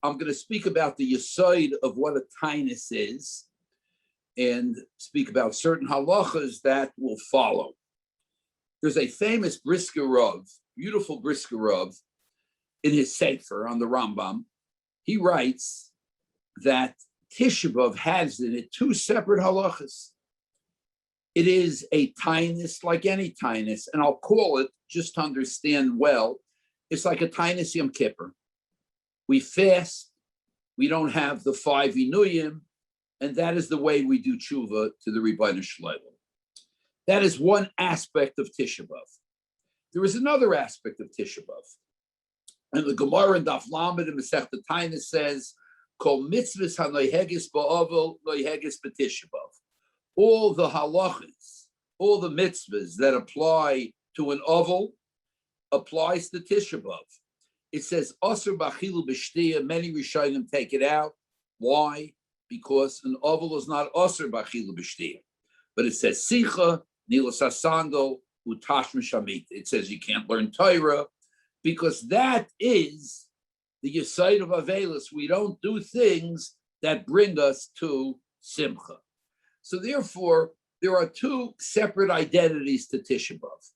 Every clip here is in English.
I'm going to speak about the yesod of what a taanis is and speak about certain halachas that will follow. There's a famous Brisker Rav, beautiful Brisker Rav, in his Sefer on the Rambam. He writes that Tisha B'Av has in it two separate halachas. It is a taanis like any taanis, and I'll call it, just to understand well, it's like a taanis Yom Kippur. We fast, we don't have the 5 inuyim, and that is the way we do tshuva to the Rebbeinu Shlomo. That is one aspect of Tisha B'Av. There is another aspect of Tisha B'Av. And the Gemara in Daf Lamed in Masechta Taanis says, Kol mitzvahs hanoyhegis ba'ovel noyhegis b'Tisha B'Av. All the halachas, all the mitzvahs that apply to an oval applies to Tisha B'Av. It says, Asur b'achilu b'shtiyah, many Rishonim take it out. Why? Because an oval is not Asur b'achilu b'shtiyah. But it says, Sicha, Nilas HaSandal, Utashma Shamit. It says you can't learn Torah, because that is the yesod of Avelis. We don't do things that bring us to Simcha. So therefore, there are two separate identities to Tisha B'Av.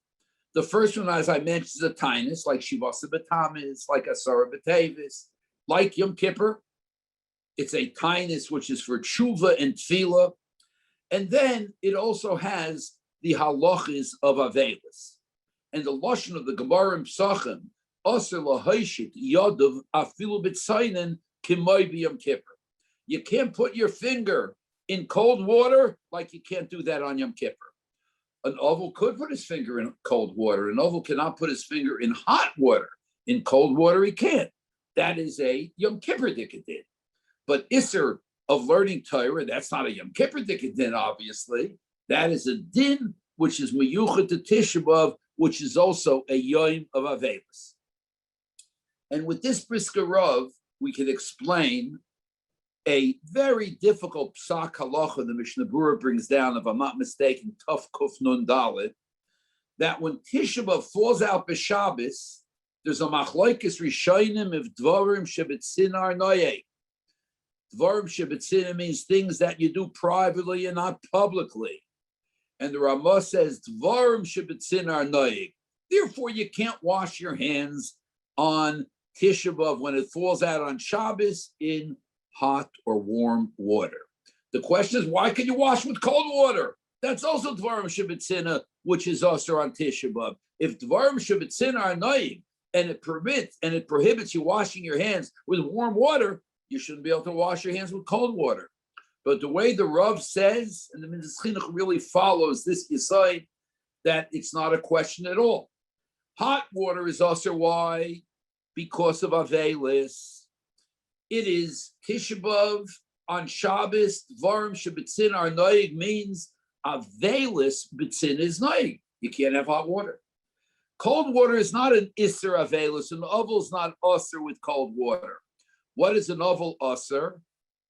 The first one, as I mentioned, is a taanis, like Shivasa B'Tamis, like Asara B'Tevis, like Yom Kippur. It's a taanis which is for tshuva and tefillah. And then it also has the halachas of Avelis. And the lashon of the Gemara in Psachim, Aser lahaishit yadav afilu b'tzayin k'may b'Yom Kippur. You can't put your finger in cold water like you can't do that on Yom Kippur. An oval could put his finger in cold water. An oval cannot put his finger in hot water. In cold water, he can't. That is a Yom Kippur dikadin. But Isser of learning Torah, that's not a Yom Kippur dikadin, obviously. That is a din which is miyuchat to Tisha B'Av, which is also a yoim of Avelis. And with this Brisker Rav, we can explain a very difficult psak halacha the Mishnah Berurah brings down, if I'm not mistaken, Tuf Kuf Nun Dalet, that when Tisha B'Av falls out b'Shabbos, there's a machlokes rishonim of dvarim shebetzinar noyeg. Dvarim shebetzinar means things that you do privately and not publicly. And the Ramah says dvarim shebetzinar noyeg. Therefore, you can't wash your hands on Tisha B'Av when it falls out on Shabbos in hot or warm water. The question is, why can you wash with cold water? That's also Dvarim Shebetzina, which is also on Tisha B'Av. If Dvarim Shebetzina are noying, and it prohibits you washing your hands with warm water, you shouldn't be able to wash your hands with cold water. But the way the Rav says, and the Minhas Chinuch really follows this yesod, that it's not a question at all. Hot water is also why, because of Avelis. It is Tisha B'Av on Shabbos. Dvarim shebetzin are noig means Avelis betzin is noig. You can't have hot water. Cold water is not an Isser Avelis. An oval is not Usser with cold water. What is an oval Usser?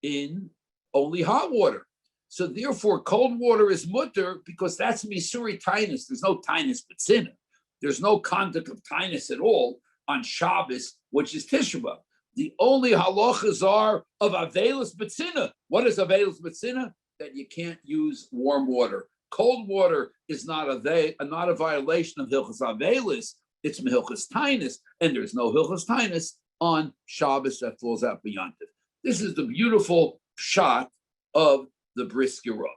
In only hot water. So therefore, cold water is mutter because that's Misuri Tainus. There's no Tainus betzin. There's no conduct of Tainus at all on Shabbos, which is Tisha B'Av. The only halachas are of Avelis Betzina. What is Avelis Betzina? That you can't use warm water. Cold water is not a violation of Hilchos Avelis. It's Hilchos Tainus, and there's no Hilchos Tainus on Shabbos that falls out beyond it. This is the beautiful shot of the Brisker Rav.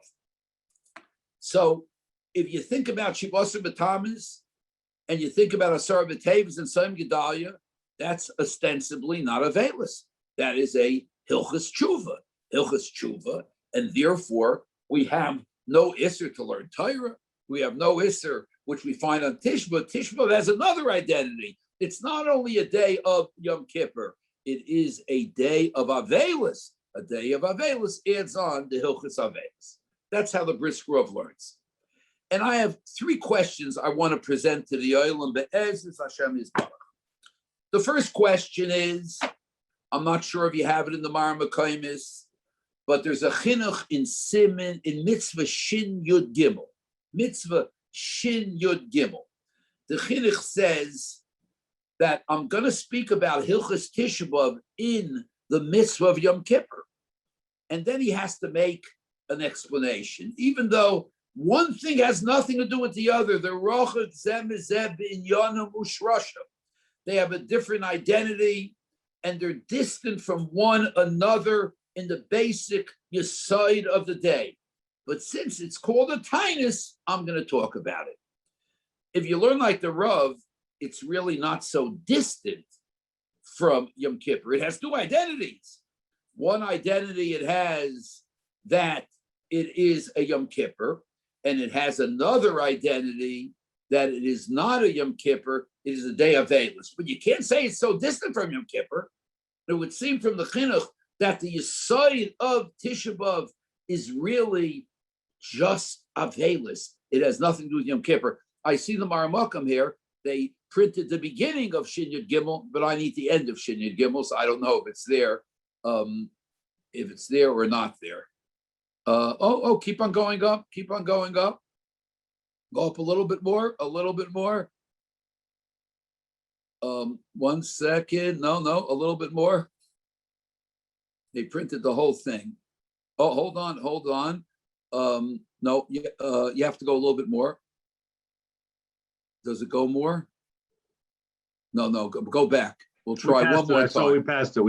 So if you think about Shivasa B'Tamis, and you think about Asar B'Tevis and Sam Gedalia, that's ostensibly not Avelis. That is a Hilchos Tshuva, and therefore we have no Isser to learn Torah. We have no Isser, which we find on Tisha B'Av. Tisha B'Av has another identity. It's not only a day of Yom Kippur, it is a day of Avelis. A day of Avelis adds on the Hilchos Avelis. That's how the Brisker Rav learns. And I have 3 questions I want to present to the Olam Be'ezus Hashem Yisbarach. The first question is, I'm not sure if you have it in the Mar Mekaymis, but there's a chinuch in Siman, in Mitzvah Shin Yud Gimel. Mitzvah Shin Yud Gimel. The chinuch says that I'm going to speak about Hilchos Tisha B'Av in the mitzvah of Yom Kippur. And then he has to make an explanation, even though one thing has nothing to do with the other. The rochot zem zeb in yonam ushrasha. They have a different identity, and they're distant from one another in the basic yesod of the day. But since it's called a taanis, I'm going to talk about it. If you learn like the Rav, it's really not so distant from Yom Kippur. It has two identities. One identity it has that it is a Yom Kippur, and it has another identity that it is not a Yom Kippur, it is a day of Eilis. But you can't say it's so distant from Yom Kippur. It would seem from the chinuch that the yesod of Tisha B'Av is really just Avelis. It has nothing to do with Yom Kippur. I see the Maramukam here. They printed the beginning of Shin Yud Gimel, but I need the end of Shin Yud Gimel, so I don't know if it's there or not there. Keep on going up. Keep on going up. Go up a little bit more. A little bit more. 1 second. No, a little bit more. They printed the whole thing. Oh, hold on. No, you have to go a little bit more. Does it go more? No, go back. We'll try one more time. So we passed it.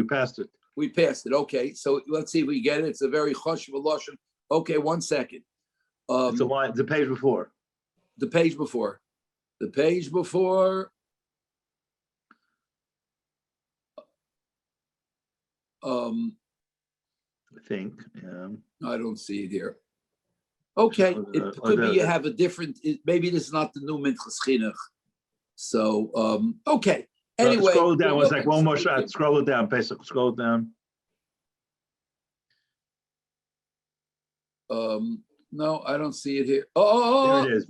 We passed it. Okay, so let's see if we get it. It's a very choshev lashon. Okay, 1 second. It's the page before. The page before. The page before. I think. Yeah. I don't see it here. Okay, it could be you have a different. Maybe this is not the new Minchas Chinuch. So okay. Anyway, scroll down. It's like one more shot. Scroll it down, Pesach. Scroll it down. No, I don't see it here. Oh, there it is.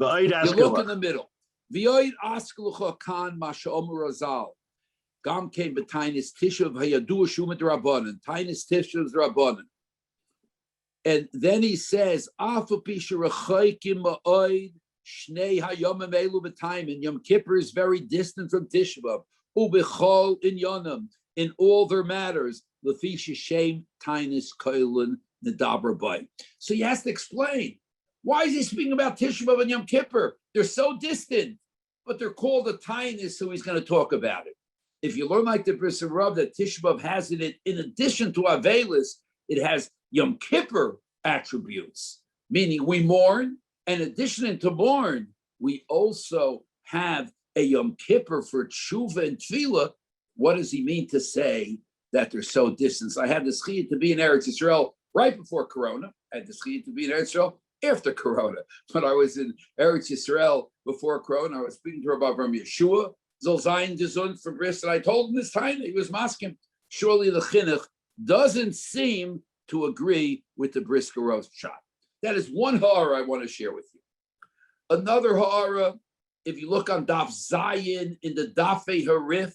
You look in the middle. V'yoid asklucha kan masha omer razal. Gam came b'tainis tishuv hayadu shumat rabbanan. Tainis tishuv rabbanan. And then he says, Afa pisha rechaykim ma'oid shnei hayomim elu b'taim. And Yom Kippur is very distant from Tisha B'Av. U'bechol in yonam, in all their matters. Lefi shem tainis koilin nedaber bay. So he has to explain, why is he speaking about Tisha B'Av and Yom Kippur? They're so distant, but they're called a tainis, so he's going to talk about it. If you learn like the Bris Rav that Tisha B'Av has in it, in addition to Avelis, it has Yom Kippur attributes, meaning we mourn, and in addition to mourn, we also have a Yom Kippur for tshuva and tefillah. What does he mean to say that they're so distant? I had the schiyah to be in Eretz Yisrael right before Corona. I had the schiyah to be in Eretz Yisrael after Corona. When I was in Eretz Yisrael before Corona, I was speaking to Rabbi Ram Yeshua, Zol Zayin Gesund from Bris, and I told him this time, he was masking, surely the chinuch doesn't seem to agree with the Brisker Rov's shot. That is one ha'ara I want to share with you. Another ha'ara, if you look on Daf Zayin in the Dafei Harif,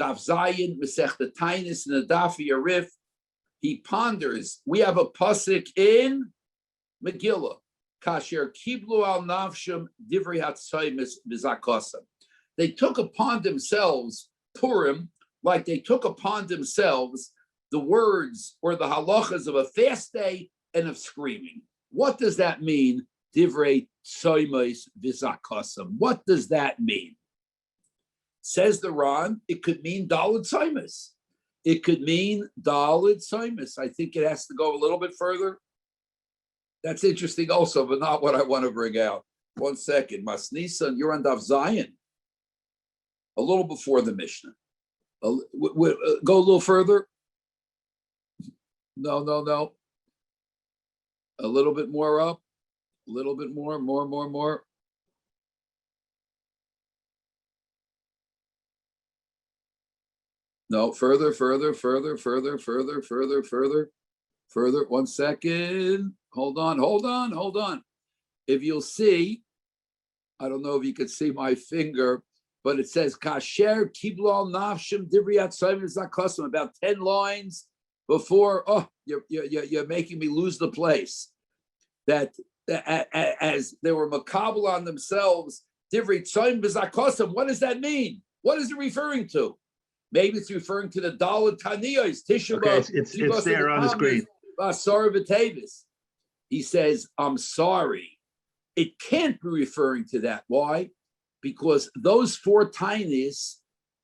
Daf Zayin, Masechta Taanis in the Dafei Harif, he ponders. We have a pasuk in Megillah, Kasher Kiblu al Navshim Divrei Hatzaymis V'Zakosam. They took upon themselves Purim, like they took upon themselves the words or the halachas of a fast day and of screaming. What does that mean? Divrei tzoymos v'zakosam. What does that mean? Says the Ran, it could mean daled tzoymos. It could mean daled tzoymos. I think it has to go a little bit further. That's interesting also, but not what I want to bring out. 1 second. Masnisa, you're on Daf Zayin. A little before the Mishnah. Go a little further. No. A little bit more up. A little bit more. No, further. 1 second. Hold on. If you'll see, I don't know if you can see my finger, but it says Kasher Kiblu al Nafshim Divrei Hatzayim V'Zakosam, about 10 lines before. Oh, you're making me lose the place. That as they were makabel on themselves, Divrei Hatzayim V'Zakosam. What does that mean? What is it referring to? Maybe it's referring to the Dalet Taniyos, Tisha Okay, B'Av, it's there on the screen. Asar B'Tevis. He says, I'm sorry. It can't be referring to that. Why? Because those 4 tainis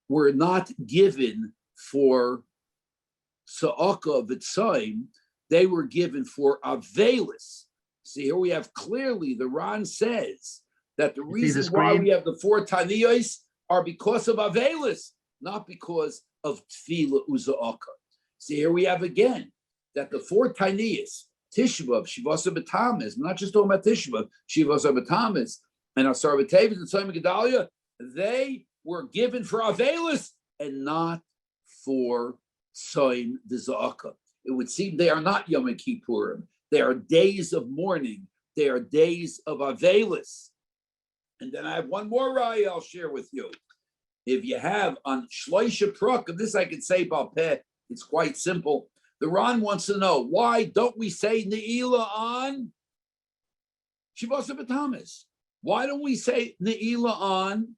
were not given for Sa'aka V'Tzaim. They were given for Avelis. See, here we have clearly, the Ran says that the reason why we have the 4 taniyos are because of Avelis, not because of Tefillah Uza'aka. See, here we have again that the 4 taniyos, Tisha B'Av, Shivasa B'Tammuz, not just talking about Tisha B'Av, Shivasa B'Tammuz, and Asar B'Tevis and Tzayim Gedalia, they were given for Avelis and not for Tzayim D'Za'aka. It would seem they are not Yom Kippurim. They are days of mourning. They are days of Avelis. And then I have one more raya I'll share with you. If you have on Shloisha Pruk, and this I can say about Peh, it's quite simple. The Ran wants to know, why don't we say Ne'ilah on Shivasa B'Tammuz? Why don't we say Ne'ilah on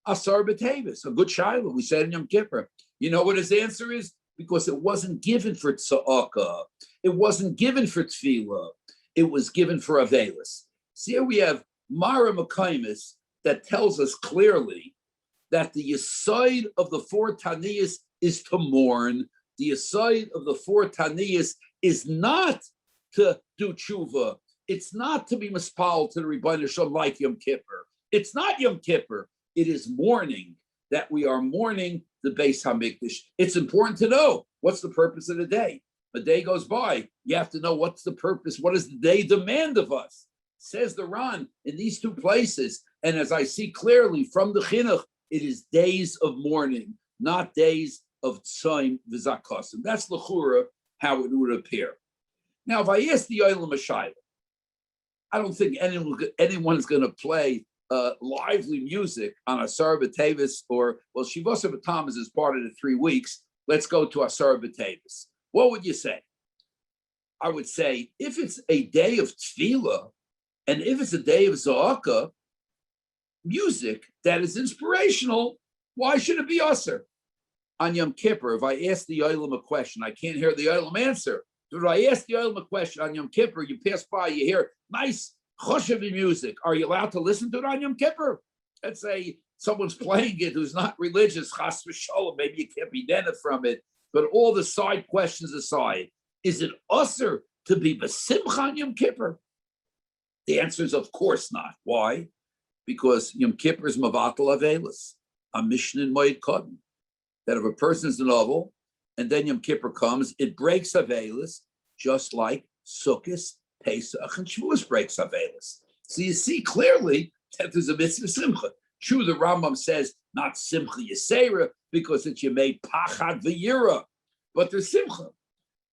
Asar B'Tevis? A good shiloh. We said in Yom Kippur. You know what his answer is? Because it wasn't given for tza'aka. It wasn't given for tefillah. It was given for avelis. See, here we have Mara Makaimis that tells us clearly that the yesod of the 4 taniyos is to mourn. The yesod of the 4 taniyos is not to do tshuva. It's not to be mispal to the Rebbeinu Shalom like Yom Kippur. It's not Yom Kippur. It is mourning, that we are mourning the Beis HaMikdash. It's important to know what's the purpose of the day. A day goes by, you have to know what's the purpose, what does the day demand of us? Says the Ran in these 2 places, and as I see clearly from the Chinuch, it is days of mourning, not days of Tzayim V'Zakosim. That's l'chura how it would appear. Now, if I ask the Olam Shayla, I don't think anyone's going to play lively music on Asar B'Tevis or, well, Shivasa B'Tammuz is part of the 3 weeks. Let's go to Asar B'Tevis. What would you say? I would say, if it's a day of tefillah and if it's a day of za'aka, music that is inspirational, why should it be usher? On Yom Kippur, if I ask the Olam a question, I can't hear the Olam answer. So if I ask the Olam a question on Yom Kippur, you pass by, you hear nice choshevi music. Are you allowed to listen to it on Yom Kippur? Let's say someone's playing it who's not religious, chas v'sholom, maybe you can't be nena from it. But all the side questions aside, is it usher to be b'simcha on Yom Kippur? The answer is of course not. Why? Because Yom Kippur is mavatal avelis, a mission in Moed Kodem. That if a person's novel, and then Yom Kippur comes, it breaks avelis, just like Sukkot, Pesach, and Shavuos breaks avelis. So you see clearly that there's a mitzvah simcha. True, the Rambam says not simcha yisera because it's Yemei Pachad V'Yira, but there's simcha.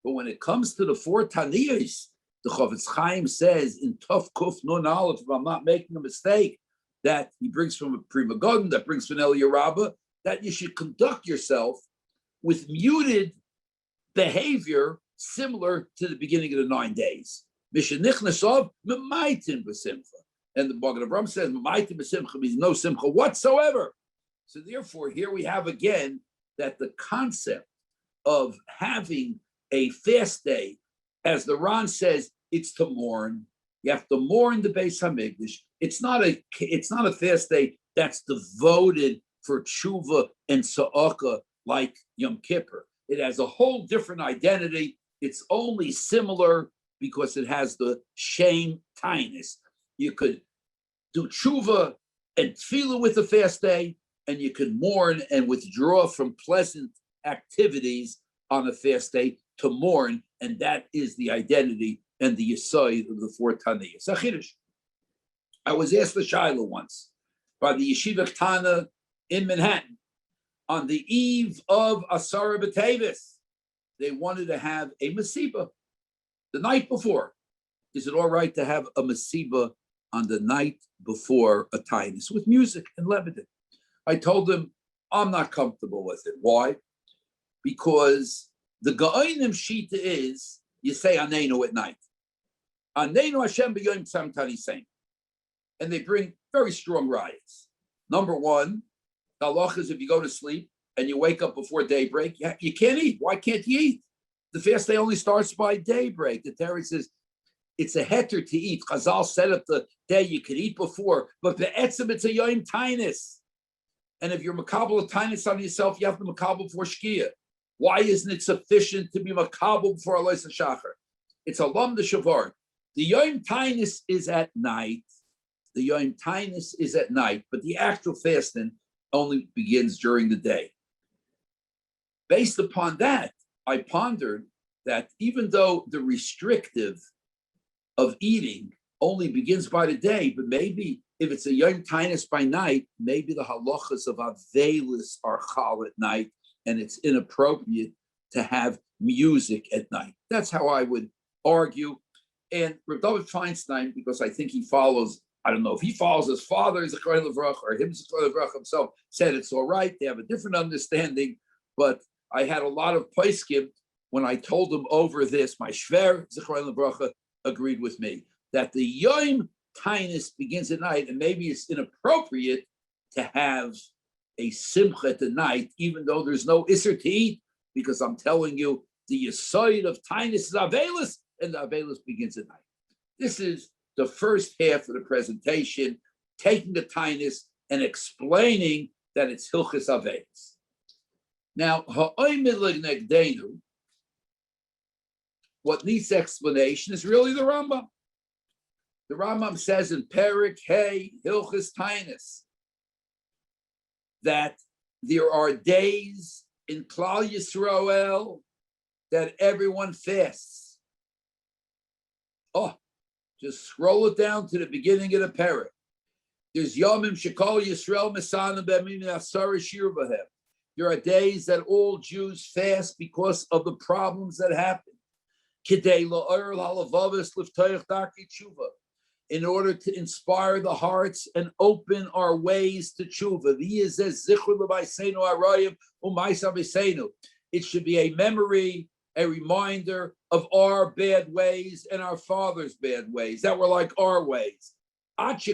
But when it comes to the 4 taniyos, the Chavetz Chaim says in Tov Kuf Nun Aleph, if I'm not making a mistake, that he brings from a Prima Goden, that brings from El Yerabah, that you should conduct yourself with muted behavior similar to the beginning of the 9 days. Mishenichnesov memaitin b'simcha. And the Magen Avraham says, memaitin b'simcha means no simcha whatsoever. So therefore, here we have again that the concept of having a fast day, as the Ran says, it's to mourn. You have to mourn the Beis HaMikdash. It's not a fast day that's devoted for tshuva and sa'aka like Yom Kippur. It has a whole different identity. It's only similar because it has the shame tinus. You could do tshuva and tefillah with a fast day, and you could mourn and withdraw from pleasant activities on a fast day to mourn, and that is the identity and the yesod of the 4 taniyos. I was asked the Shiloh once by the Yeshiva Tana in Manhattan on the eve of Asara B'Tevis. They wanted to have a masiba the night before. Is it all right to have a masiba on the night before a tainus with music and levitin? I told them I'm not comfortable with it. Why? Because the Ga'onim Shita is you say Aneinu at night. Aneinu Hashem b'yom tzam tanisein. And they bring very strong riots. Number one, the halach is if you go to sleep, and you wake up before daybreak, you can't eat. Why can't you eat? The fast day only starts by daybreak. The Torah says it's a heter to eat. Chazal set up the day you could eat before, but be'etzim it's a yoim tainis. And if you're makabel of tainis on yourself, you have to makabel before shkia. Why isn't it sufficient to be makabel before Alois Shachar? It's a lam de shavar. The yoim tainis is at night. The yoim tainis is at night, but the actual fasting only begins during the day. Based upon that, I pondered that even though the restrictive of eating only begins by the day, but maybe if it's a yom tainis by night, maybe the halachas of avelis are chal at night, and it's inappropriate to have music at night. That's how I would argue. And Rav David Feinstein, because I think he follows, I don't know if he follows his father, Zechariah Levrach, or him, Zechariah Levrach himself, said it's all right. They have a different understanding, but I had a lot of poskim when I told them over this. My shver, Zechariah Levrach, agreed with me that the yom tainis begins at night, and maybe it's inappropriate to have a simcha at the night, even though there's no isser to eat, because I'm telling you, the yesod of tainis is avelis, and the avelis begins at night. This is the first half of the presentation, taking the tainis and explaining that it's hilchos avelis. Now, what needs explanation is really the Rambam. The Rambam says in Perik Hey Hilchos Tainis that there are days in Klal Yisrael that everyone fasts. Oh, just scroll it down to the beginning of the Perik. There's Yomim Shekol Yisrael Mesanim B'Mim Asara Shir B'Hem. There are days that all Jews fast because of the problems that happen. In order to inspire the hearts and open our ways to tshuva. It should be a memory, a reminder of our bad ways and our father's bad ways that were like our ways. If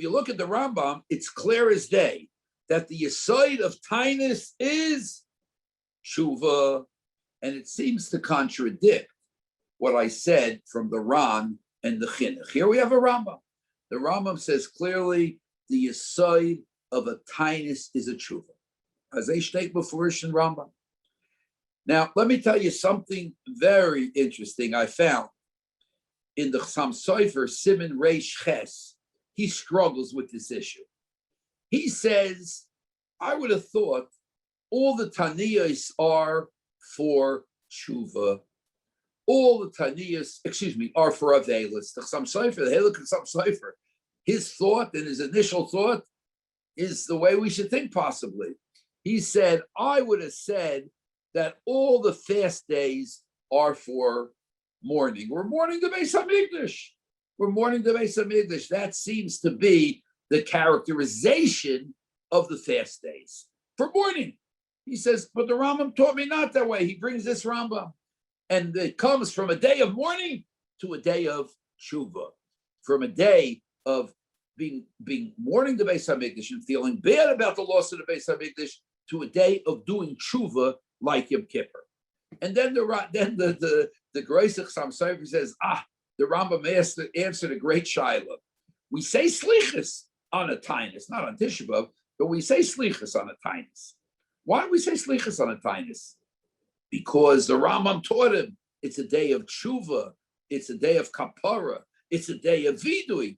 you look at the Rambam, it's clear as day that the yesod of tainis is tshuva, and it seems to contradict what I said from the Ran and the Chinuch. Here we have a Rambam. The Rambam says clearly the yesod of a tainis is a tshuva. As they state before in Rambam. Now, let me tell you something very interesting I found in the Chassam Sofer, Siman Reish Ches. He struggles with this issue. He says, I would have thought all the Taniyos are for tshuva. All the Taniyos, are for Avelis. The Chassam Sofer, the Hilchos Chassam Sofer, his thought and his initial thought is the way we should think possibly. He said, I would have said that all the fast days are for mourning. We're mourning the Beis HaMikdash. We're mourning the Beis HaMikdash. That seems to be the characterization of the fast days for mourning. He says, but the Rambam taught me not that way. He brings this Rambam. And it comes from a day of mourning to a day of tshuva. From a day of being mourning the Beis HaMikdash and feeling bad about the loss of the Beis HaMikdash to a day of doing tshuva like Yom Kippur. And then the Greis Chassam Sofer says, the Rambam answered a great shaila. We say slichus on a tainis, not on Tisha B'Av, but we say slichus on a tainis. Why do we say slichus on a tainis? Because the Rambam taught him it's a day of tshuva, it's a day of kapara, it's a day of vidui,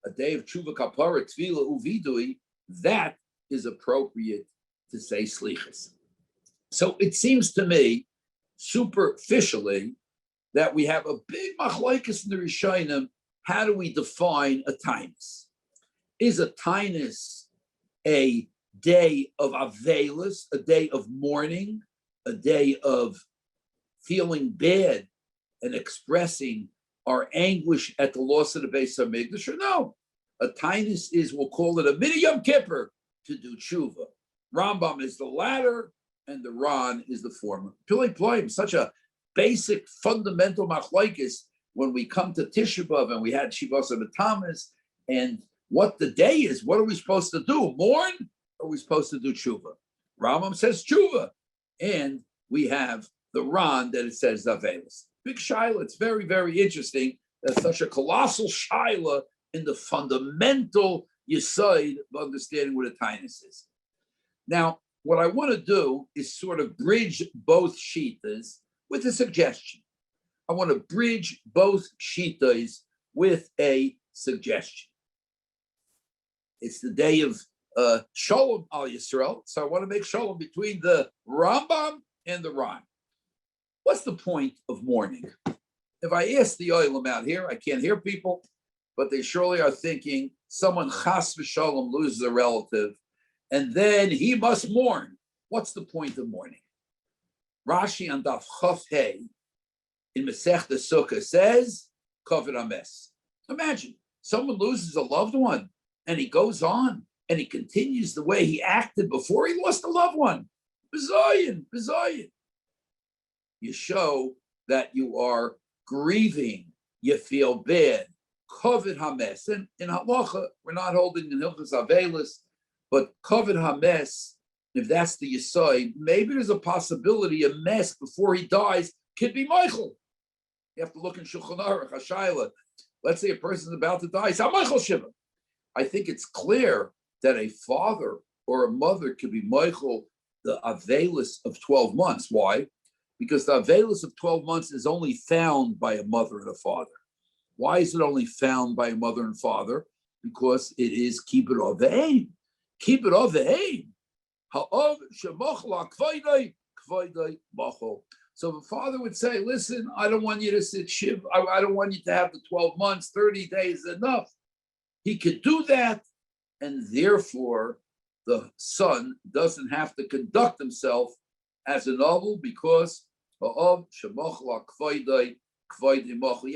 a day of tshuva, kapara, tefillah, uvidui. That is appropriate to say slichus. So it seems to me, superficially, that we have a big machlokes in the Rishonim. How do we define a tainis? Is a tainis a day of avelis, a day of mourning, a day of feeling bad and expressing our anguish at the loss of the Beis HaMikdash? Or no, a tainis is, we'll call it a mini Yom Kippur to do tshuva. Rambam is the latter, and the Ran is the former. Pili Ploim, such a basic, fundamental machlokes when we come to Tisha B'Av, and we had Shivas B'Tamas, and what the day is. What are we supposed to do? Mourn? Or are we supposed to do tshuva? Rambam says tshuva. And we have the Ran that it says Avelis. Big shaila. It's very, very interesting that such a colossal shaila in the fundamental yesod of understanding what a tainus is. Now, what I want to do is sort of bridge both shitas with a suggestion. I want to bridge both shitas with a suggestion. It's the day of Shalom al Yisrael, so I want to make Shalom between the Rambam and the Ran. What's the point of mourning? If I ask the Oilam out here, I can't hear people, but they surely are thinking someone chas v'shalom loses a relative, and then he must mourn. What's the point of mourning? Rashi on Daf Chaf Hey in Masechta Sukkah says, Kavod Hames. Imagine someone loses a loved one and he goes on and he continues the way he acted before he lost a loved one. Bizayin, bizayin. You show that you are grieving, you feel bad. Kavod Hames. And in halacha, we're not holding in Hilchos Avelis, but Kavod Hames, if that's the yesod, maybe there's a possibility a mess before he dies could be Michael. You have to look in Shulchan Aruch, Hashayla. Let's say a person's about to die. It's Michael Shiva. I think it's clear that a father or a mother could be Michael, the Avelis of 12 months. Why? Because the Avelis of 12 months is only found by a mother and a father. Why is it only found by a mother and father? Because it is keep it of the aim. Keep it of the aim. So the father would say, listen, I don't want you to sit shiv. I don't want you to have the 12 months, 30 days enough. He could do that. And therefore, the son doesn't have to conduct himself as a novel because you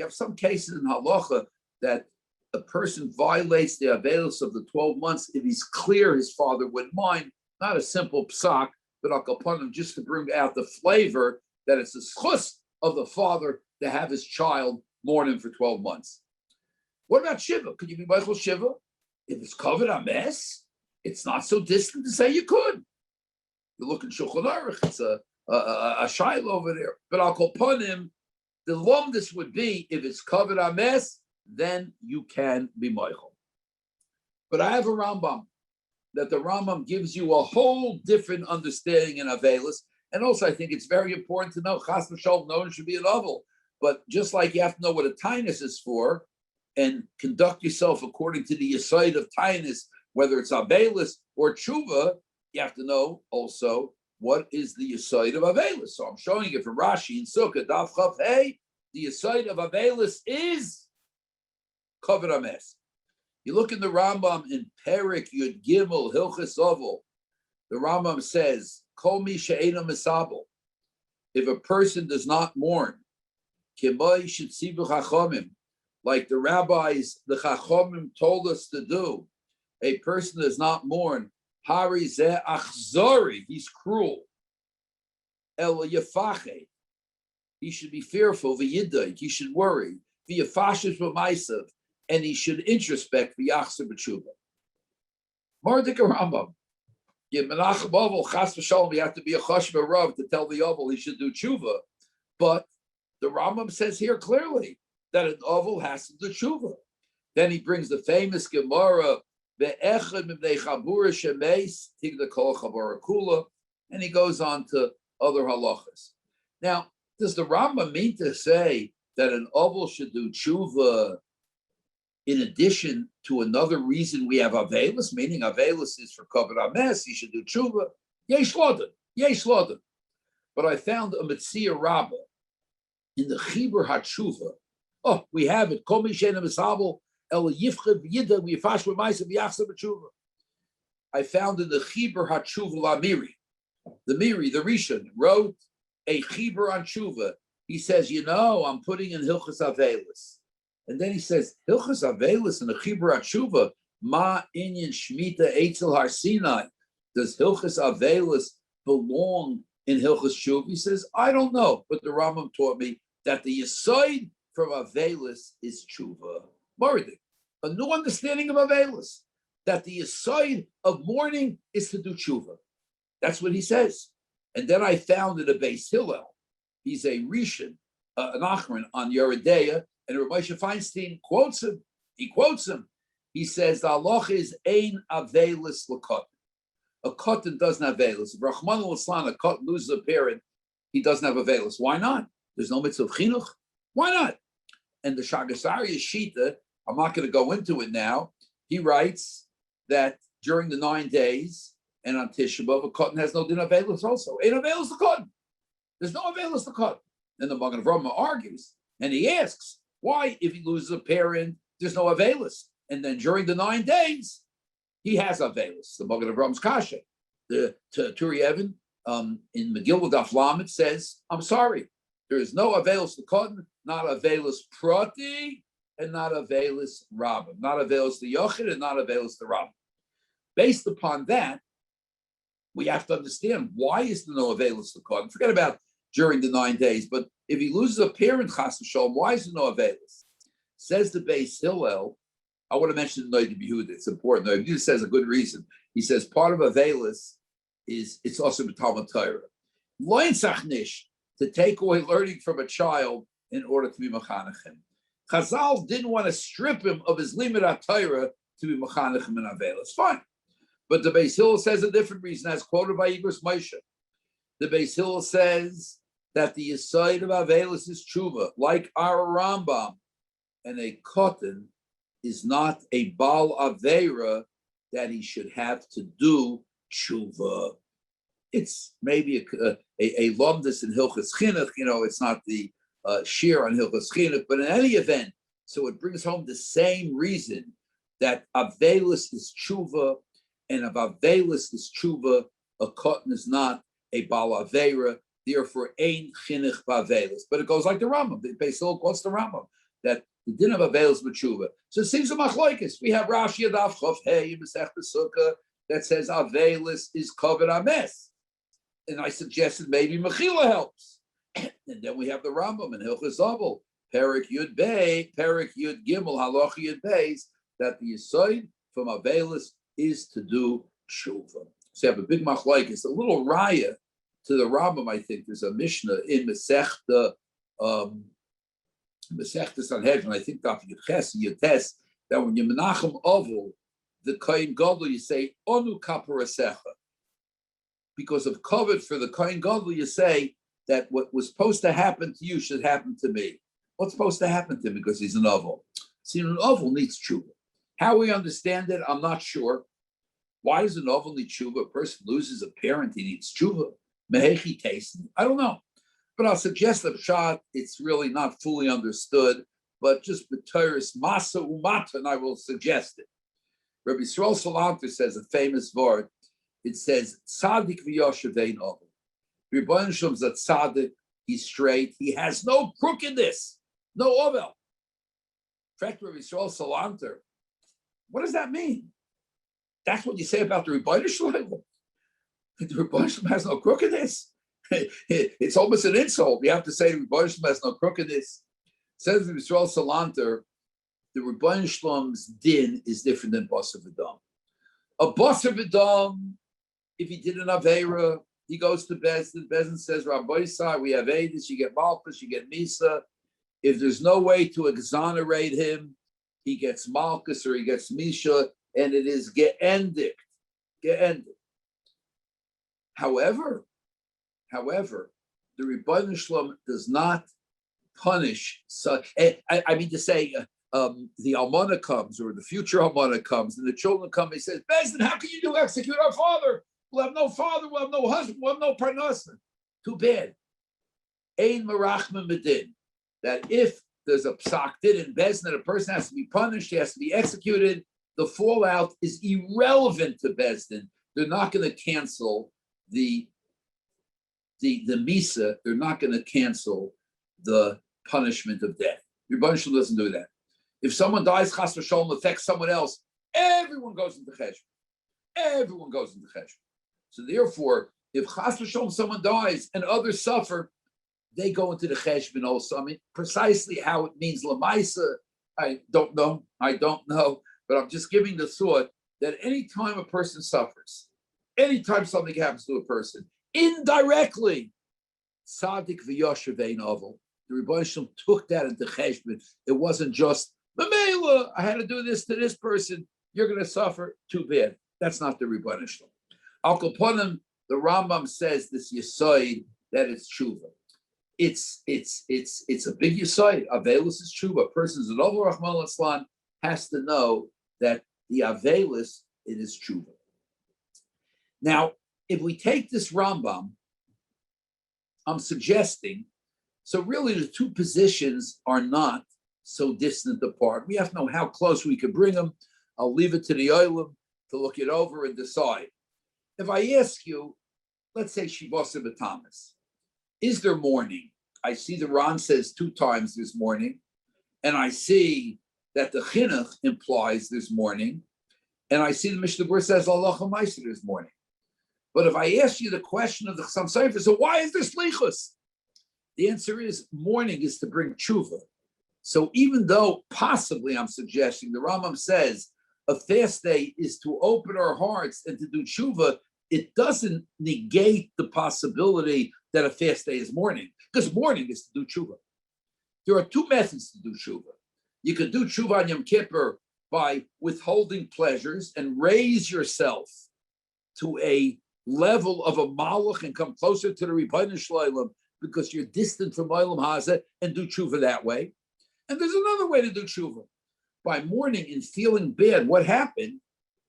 have some cases in halacha that a person violates the avelos of the 12 months if he's clear his father wouldn't mind. Not a simple psak, but upon him just to bring out the flavor that it's a schus of the father to have his child mourn him for 12 months. What about Shiva? Could you be Michael Shiva? If it's covered a mess, it's not so distant to say you could. You look in Shulchan Aruch, it's a shaila over there. But I'll call upon him. The longest would be if it's covered a mess, then you can be Michael. But I have a Rambam that the Rambam gives you a whole different understanding in Avelis. And also, I think it's very important to know, Chas v'shalom, no one should be a novel. But just like you have to know what a tainus is for and conduct yourself according to the yesod of tainus, whether it's Avelis or tshuva, you have to know also what is the yesod of Avelis. So I'm showing you from Rashi in Sukkah, Daf Chaf Hey, the yesod of Avelis is Kavod Hames. You look in the Rambam in Perik Yud Gimel Hilchos Oval. The Rambam says, Kol mi she'eino misabel. If a person does not mourn, kimoi shetzivu chachamim, like the rabbis, the chachamim told us to do, a person does not mourn. Hari ze achzori, he's cruel. El yafache, he should be fearful. V'yidai, he should worry. V'yafashes b'maisav, and he should introspect v'yachzer b'tshuva. Mardik Rambam. Menachem Oval, Chas v'Shalom, you have to be a Chashva Rav to tell the Oval he should do tshuva. But the Rambam says here clearly that an Oval has to do tshuva. Then he brings the famous Gemara, Ve'echad mibnei chabura shemeis, tigda kol chabura kula, and he goes on to other halachas. Now, does the Rambam mean to say that an Oval should do tshuva in addition to another reason we have Avelis, meaning Avelis is for Kavod Hames, he should do tshuva? Yesh loden. But I found a Metzia Rabbah in the Chibur HaTshuva. Oh, we have it. Kol mi she'eino misabel el yifchad v'yidai v'yifash b'maisav v'yachzer b'tshuva. I found in the Chibur HaTshuva LaMiri, the Rishon, wrote a Chibur on tshuva. He says, I'm putting in Hilchos Avelis. And then he says, Hilchos Avelis and the Chibur HaTshuva, Ma inyan shmita eitzel har Sinai. Does Hilchos Avelis belong in Hilchos Tshuva? He says, I don't know, but the Rambam taught me that the yesod from Avelis is tshuva. Mardik. a new understanding of Avelis, that the aside of mourning is to do tshuva. That's what he says. And then I found in a Beis Hillel, he's a Rishon, an Achron on Yeridea, and Rabbi Moshe Feinstein quotes him. He quotes him. He says, the halacha is ein avelis l'katan. A katan doesn't have avelis. If Rahman al-Islam, a katan loses a parent, he doesn't have avelis. Why not? There's no mitzvah of chinuch. Why not? And the Shagasari Shita, I'm not going to go into it now. He writes that during the 9 days and on Tisha B'Av, a katan has no din avelis also. Ain't avelis l'katan. There's no avelis l'katan. And the Magen Avraham argues, and he asks, why, if he loses a parent, there's no avelis? And then during the 9 days, he has avelis. The Magen Avraham's kasha. The Turi Evan in Megillah Daf Lamed says, I'm sorry, there is no avelis l'katan, not avelis prati, and not avelis rabbim, not avelis the yochid, and not avelis the rabbim. Based upon that, we have to understand, why is there no avelis l'katan? Forget about during the 9 days, but if he loses a parent, chas v'sholom, why is there no avelis? Says the Beis Hillel. I want to mention the Noid Yehuda. It's important. Noid Yehuda says a good reason. He says part of avelis is it's also b'talmud Torah. Lo yitzach nish, to take away learning from a child in order to be mechanechim. Chazal didn't want to strip him of his limud Torah to be mechanechim and avelis. Fine, but the Beis Hillel says a different reason, as quoted by Igros Moshe. The Beis Hillel says that the aside of avelis is tshuva, like our Rambam, and a katan is not a bal aveira that he should have to do tshuva. It's maybe a lumdus in Hilchos Chinuch, it's not the shir on Hilchos Chinuch, but in any event, so it brings home the same reason that avelis is tshuva, and if avelis is tshuva, a katan is not a bal aveira, therefore ein chinuch ba'avelis. But it goes like the Rambam. The Beis Hillel quotes the Rambam that the din of avelis b'tshuva. So it seems a machlokes. We have Rashi Adaf Chof Hey Masechta Sukkah that says avelis is covered ames, and I suggested maybe mechila helps. And then we have the Rambam in Hilchos Zabel, Perik Yud Bey, Perik Yud Gimel, Halacha Yud Beis, that the aside from avelis is to do tshuva. So you have a big machlokes, a little raya to the Rambam. I think there's a Mishnah in Masechta Sanhedrin, I think Daf Yudches Yutes, that when you menachem oval the kohen gadol, you say onu kaparasecha, because of covet for the kohen gadol. You say that what was supposed to happen to you should happen to me. What's supposed to happen to him because he's an oval? See, an oval needs tshuva. How we understand it, I'm not sure. Why does an oval need tshuva? A person loses a parent, he needs tshuva. Mehechi taste, I don't know. But I'll suggest that Pshat, it's really not fully understood, but just b'toris masa umata, and I will suggest it. Rabbi Yisrael Salanter says a famous word. It says, Tzadik v'yoshev ein ovel. Rebbeinu Shalom's a tzaddik, he's straight, he has no crookedness, no ovel. In fact, Rabbi Yisrael Salanter, what does that mean? That's what you say about the Rebbeinu Shalom? The Rebbeinu Shalom has no crookedness? It's almost an insult. You have to say the Rebbeinu Shalom has no crookedness. Says the Yisrael Salanter, the Rebbeinu Shalom's din is different than Basar V'Dam. A Basar V'Dam, if he did an Aveira, he goes to Bezdin. Bezdin says, Rabbi Yisai, we have Aedis, you get Malchus, you get Misa. If there's no way to exonerate him, he gets Malchus or he gets Misha, and it is ge'endik. However, the Rebbeinu Shalom does not punish such. I mean to say, the almana comes or the future almana comes, and the children come. He says, "Bezdin, how can you execute our father? We'll have no father. We'll have no husband. We'll have no parnasa." Too bad. Ein merachman medin. That if there's a psak din in Bezdin that a person has to be punished, he has to be executed. The fallout is irrelevant to Bezdin. They're not going to cancel the misa. They're not going to cancel the punishment of death. Rebbeinu Shalom doesn't do that. If someone dies, chas v'sholom affects someone else, everyone goes into cheshbon. Everyone goes into cheshbon. So therefore, if chas v'sholom someone dies and others suffer, they go into the cheshbon also. I mean, precisely how it means lamaisa, I don't know. But I'm just giving the thought that anytime a person suffers, anytime something happens to a person, indirectly, Tzaddik v'yosher vein oval. The Rebbeinu Shalom took that into cheshbon. It wasn't just, Mamela, I had to do this to this person. You're going to suffer. Too bad. That's not the Rebbeinu Shalom. Al Kaponim, the Rambam says this Yesod that it's tshuva. It's a big Yesod. Avelus is tshuva. A person's an over Rahman al has to know that the Avelus, it is tshuva. Now, if we take this Rambam, I'm suggesting, so really the two positions are not so distant apart. We have to know how close we could bring them. I'll leave it to the Olam to look it over and decide. If I ask you, let's say Shivasa B'Tamas, is there mourning? I see the Ran says 2 times there's mourning, and I see that the Chinuch implies there's mourning, and I see the Mishnah Berurah says Allah HaMeitzarim there's mourning. But if I ask you the question of the Chassam Sofer, so why is there Slichus? The answer is mourning is to bring tshuva. So even though possibly I'm suggesting, the Rambam says a fast day is to open our hearts and to do tshuva, it doesn't negate the possibility that a fast day is mourning, because mourning is to do tshuva. There are 2 methods to do tshuva. You could do tshuva on Yom Kippur by withholding pleasures and raise yourself to a level of a malach and come closer to the Rebbeinu Shalom because you're distant from Olam Hazeh, and do tshuva that way. And there's another way to do tshuva, by mourning and feeling bad what happened.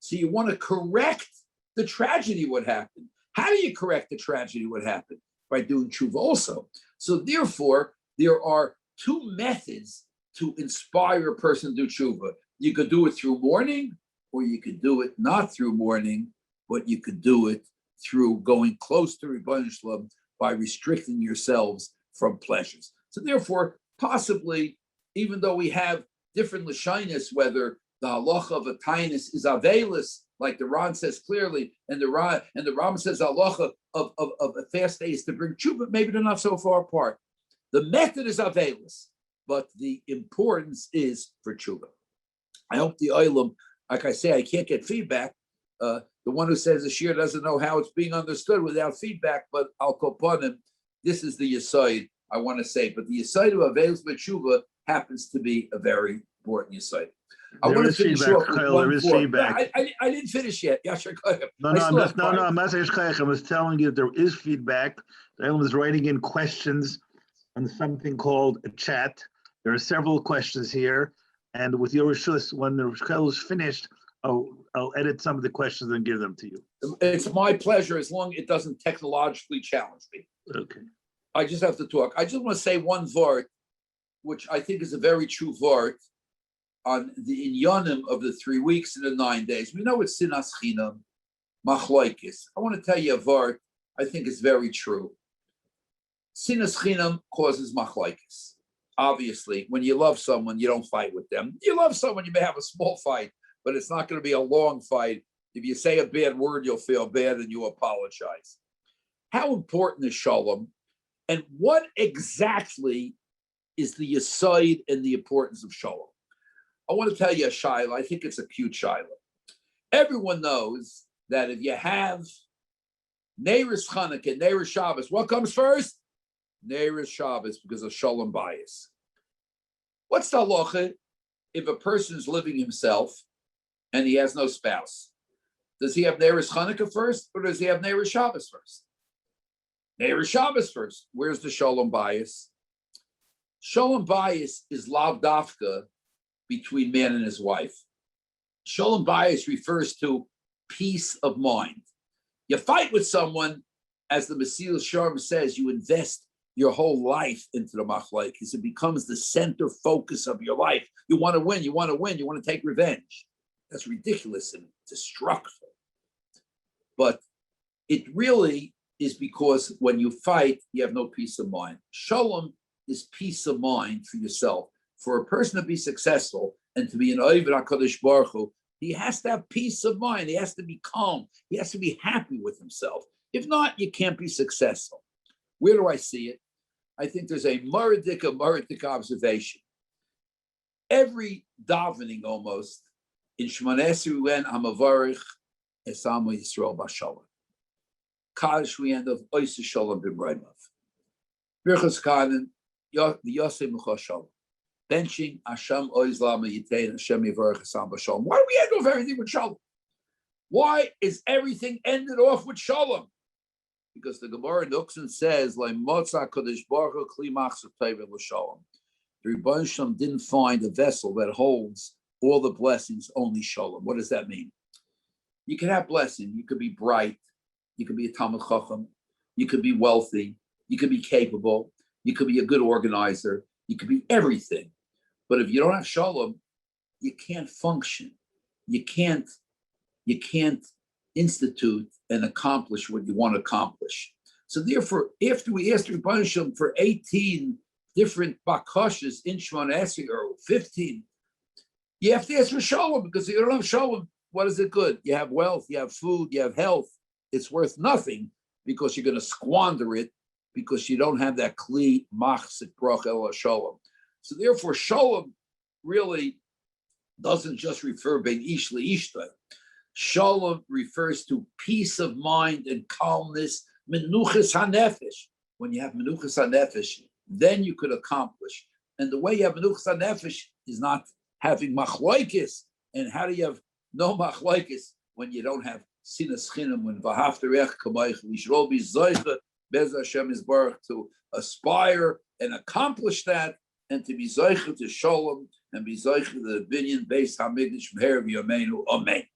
So you want to correct the tragedy what happened. How do you correct the tragedy what happened? By doing tshuva also. So therefore, there are 2 methods to inspire a person to do tshuva. You could do it through mourning, or you could do it not through mourning, but you could do it through going close to Rebbeinu Shalom by restricting yourselves from pleasures. So therefore, possibly, even though we have different lashonos, whether the halacha of a taanis is avelus, like the Ran says clearly, and the Ram says halacha of a fast day is to bring tshuva, maybe they're not so far apart. The method is avelus, but the importance is for tshuva. I hope the olam, like I say, I can't get feedback. The one who says the shir doesn't know how it's being understood without feedback, but Al Kopanim, this is the Yesod I want to say. But the Yesod of Avelus B'Tshuva happens to be a very important Yesod. I want to finish off with one more. Feedback. I didn't finish yet. Yashar Koyim. I'm not saying I was telling you there is feedback. I was writing in questions on something called a chat. There are several questions here, and with your rishus, when the rishus is finished, I'll edit some of the questions and give them to you. It's my pleasure, as long as it doesn't technologically challenge me. Okay. I just have to talk. I just want to say one vart, which I think is a very true vart, on the Inyanim of the 3 weeks and the 9 days. We know it's sinas chinam, machloikis. I want to tell you a vart I think is very true. Sinas chinam causes machloikis. Obviously, when you love someone, you don't fight with them. You love someone, you may have a small fight, but it's not going to be a long fight. If you say a bad word, you'll feel bad and you apologize. How important is shalom? And what exactly is the yesod and the importance of shalom? I want to tell you a shaila. I think it's a cute shaila. Everyone knows that if you have Neiris Chanukah, Neiris Shabbos, what comes first? Neiris Shabbos, because of shalom bias. What's the halacha if a person's living himself and he has no spouse? Does he have Neiris Chanukah first, or does he have Neiris Shabbos first? Neiris Shabbos first. Where's the shalom bias? Shalom bias is lav dafka between man and his wife. Shalom bias refers to peace of mind. You fight with someone, as the Mesilas Sharm says, you invest your whole life into the machlokes. It becomes the center focus of your life. You want to win, you want to win, you want to take revenge. That's ridiculous and destructive. But it really is because when you fight, you have no peace of mind. Shalom is peace of mind for yourself. For a person to be successful and to be an Oived HaKadosh Baruch Hu, he has to have peace of mind. He has to be calm. He has to be happy with himself. If not, you can't be successful. Where do I see it? I think there's a Maradik observation. every davening almost in Shmoneh Esrei we went Hamavarich Esamu Yisrael Bashalom. Kaddish we end of Oisa Shalom B'Braymav. Birchos Kahanim Yosei Mecha Shalom. Benching Hashem Ois Lama Yitein Hashem Yivarech Esam Bashalom. Why do we end off everything with Shalom? Why is everything ended off with Shalom? Because the Gemara Nuxin says, like Motza Kodesh Baruch Hu Kli Machzor Tov L'Shalom. The Rebbeinu Shalom didn't find a vessel that holds all the blessings, only Shalom. What does that mean? You can have blessing. You could be bright. You could be a Talmid Chacham. You could be wealthy. You could be capable. You could be a good organizer. You could be everything. But if you don't have Shalom, you can't function. You can't institute and accomplish what you want to accomplish. So therefore, after we asked Rebbeinu Shalom for 18 different bakashas in Shmoneh Esrei, or 15, you have to ask for Shalom, because if you don't have Shalom, what is it good? You have wealth, you have food, you have health. It's worth nothing because you're going to squander it because you don't have that kli machzik brach el Shalom. So therefore, Shalom really doesn't just refer bein ish leishta. Shalom refers to peace of mind and calmness, menuchas hanefesh. When you have menuchas hanefesh, then you could accomplish. And the way you have menuchas hanefesh is not having machloikis. And how do you have no machloikis when you don't have sinas chinam? When v'haftarech kamayich, we should all be zoicha bez Hashem Yisbarach to aspire and accomplish that, and to be zoicha to Shalom and be zoicha to the binyan based HaMikdash from here of Yameinu. Amen.